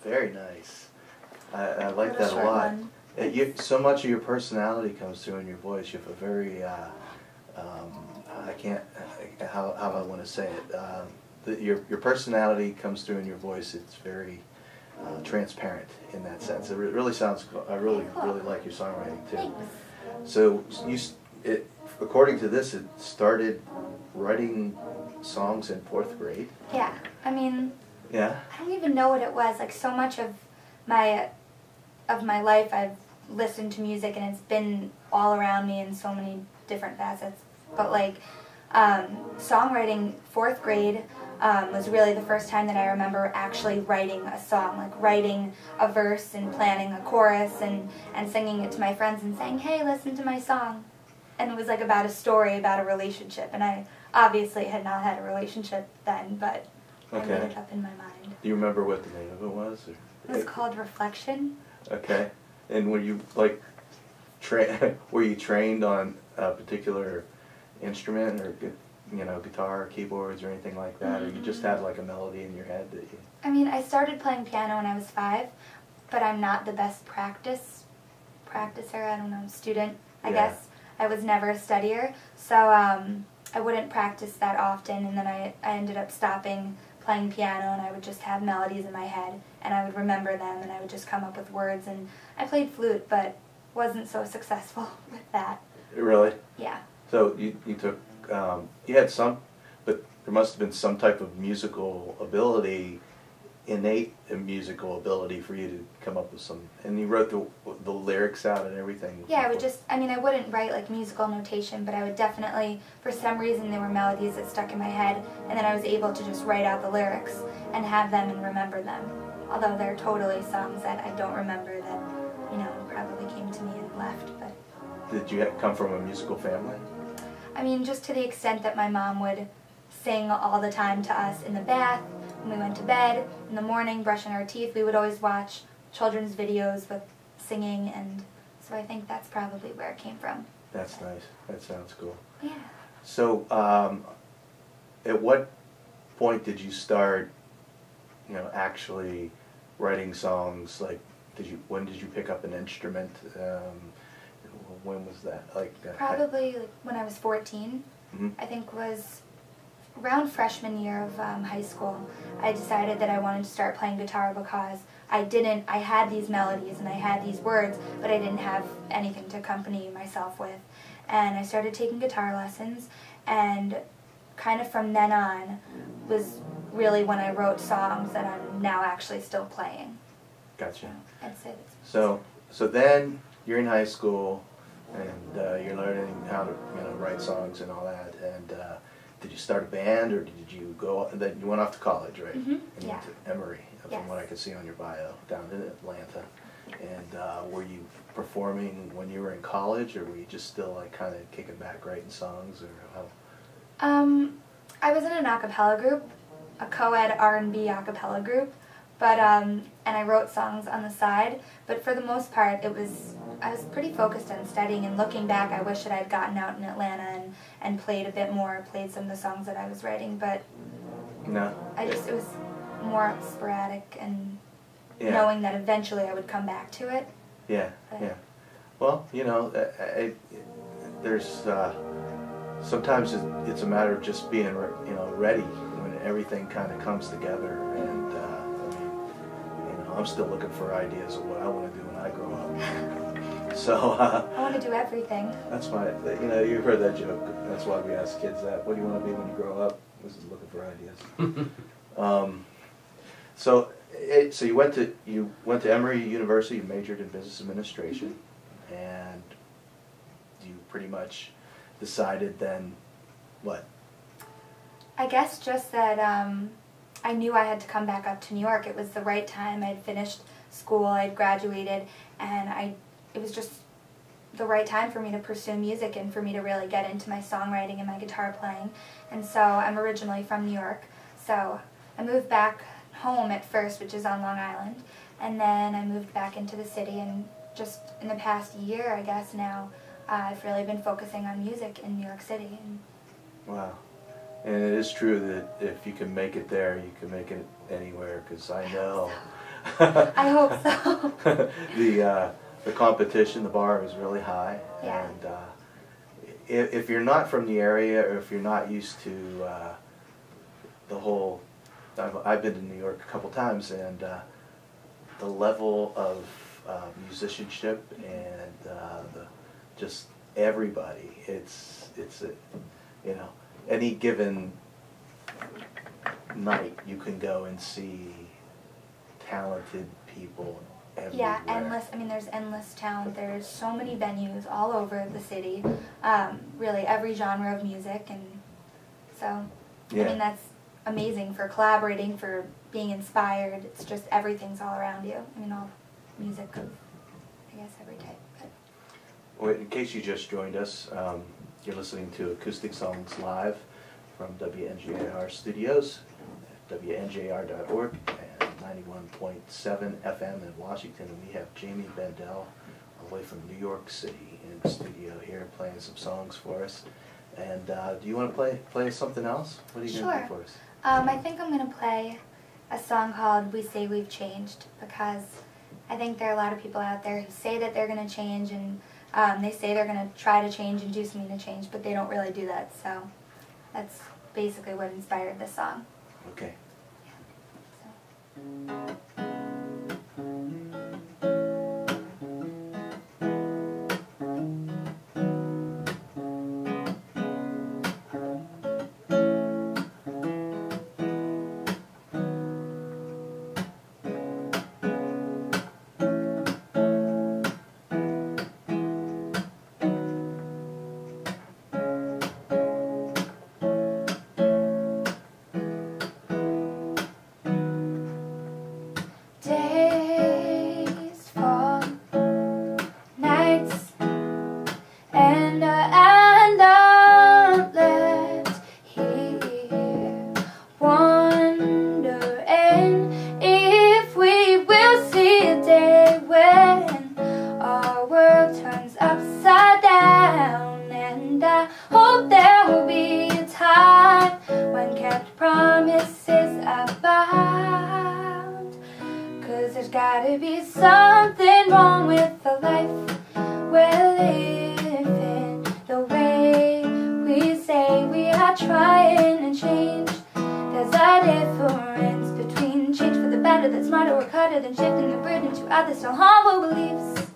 Very nice. I like that a lot. So much of your personality comes through in your voice. You have a very, I can't, how I want to say it. Your personality comes through in your voice. It's very transparent in that sense. It really sounds. I really like your songwriting too. Thanks. So according to this, it started writing songs in 4th grade. Yeah, I mean. Yeah. I don't even know what it was. Like, so much of my life, I've listened to music, and it's been all around me in so many different facets. But like, songwriting, 4th grade was really the first time that I remember actually writing a song, like writing a verse and planning a chorus and singing it to my friends and saying, "Hey, listen to my song." And it was like about a story, about a relationship. And I obviously had not had a relationship then, but I made it up in my mind. Do you remember what the name of it was? Or? It was called Reflection. Okay. And were you like, were you trained on a particular instrument, or guitar, or keyboards, or anything like that, or you just had like a melody in your head that you? I mean, I started playing piano when I was 5, but I'm not the best practicer. I don't know, student. I guess I was never a studier, so I wouldn't practice that often, and then I ended up stopping playing piano, and I would just have melodies in my head, and I would remember them, and I would just come up with words, and I played flute, but wasn't so successful with that. Really? Yeah. So you took, you had some, but there must have been some type of musical ability, innate musical ability for you to come up with some, and you wrote the lyrics out and everything. Yeah, I would just, I mean, I wouldn't write like musical notation, but I would definitely, for some reason, there were melodies that stuck in my head, and then I was able to just write out the lyrics and have them and remember them. Although they're totally songs that I don't remember that, probably came to me and left. But did you come from a musical family? I mean, just to the extent that my mom would sing all the time to us in the bath, when we went to bed, in the morning, brushing our teeth. We would always watch children's videos with singing, and so I think that's probably where it came from. That's nice. That sounds cool. Yeah. So, at what point did you start, actually writing songs? Like, when did you pick up an instrument? When was that? Probably when I was 14. Mm-hmm. I think was around freshman year of high school. I decided that I wanted to start playing guitar because I had these melodies and I had these words, but I didn't have anything to accompany myself with. And I started taking guitar lessons, and kind of from then on was really when I wrote songs that I'm now actually still playing. Gotcha. I'd say that's so then you're in high school, and you're learning how to write songs and all that. And did you start a band, or did you go? And then you went off to college, right? Mm-hmm. And you Yeah. went to Emory, from what I could see on your bio, down in Atlanta. And were you performing when you were in college, or were you just still like kind of kicking back writing songs, or how? I was in an a cappella group, a co-ed R&B a cappella group, but and I wrote songs on the side. But for the most part, I was pretty focused on studying. And looking back, I wish that I'd gotten out in Atlanta and played a bit more, played some of the songs that I was writing. But no, it was more sporadic, and knowing that eventually I would come back to it. Yeah, yeah. Well, there's sometimes it's a matter of just being ready when everything kind of comes together. And I'm still looking for ideas of what I want to do when I grow up. So I want to do everything. That's why you've heard that joke. That's why we ask kids that. What do you want to be when you grow up? This is looking for ideas. So you went to Emory University. You majored in business administration, and you pretty much decided then what? I guess just that I knew I had to come back up to New York. It was the right time. I'd finished school, I'd graduated, and it was just the right time for me to pursue music and for me to really get into my songwriting and my guitar playing. And so I'm originally from New York, so I moved back home at first, which is on Long Island, and then I moved back into the city, and just in the past year, I guess now, I've really been focusing on music in New York City. Wow. And it is true that if you can make it there, you can make it anywhere, because I know I hope so. The competition, the bar is really high, Yeah. and if you're not from the area, or if you're not used to the whole, I've been to New York a couple times, and the level of musicianship and just everybody, it's you know, any given night you can go and see talented people everywhere. Yeah, endless. I mean, there's endless talent. There's so many venues all over the city. Really, every genre of music, and so Yeah. I mean that's amazing for collaborating, for being inspired. It's just everything's all around you. I mean, all music of, I guess, every type. But. Well, in case you just joined us, you're listening to Acoustic Songs Live from WNJR Studios, WNJR.org, and 91.7 FM in Washington. And we have Jamie Bendell, all the way from New York City, in the studio here playing some songs for us. And do you want to play something else? What are you going to do for us? I think I'm going to play a song called We Say We've Changed, because I think there are a lot of people out there who say that they're going to change, and they say they're going to try to change and do something to change, but they don't really do that. So that's basically what inspired this song. Okay. Yeah. So. Days fall, nights, and I'm left here wondering if we will see a day when our world turns upside down. And I hope there will be a time when kept promises are bound. 'Cause there's gotta be something wrong with the life we're living, the way we say we are trying to change. There's a difference between change for the better that's smarter, work harder than shifting the burden to others, so harmful beliefs.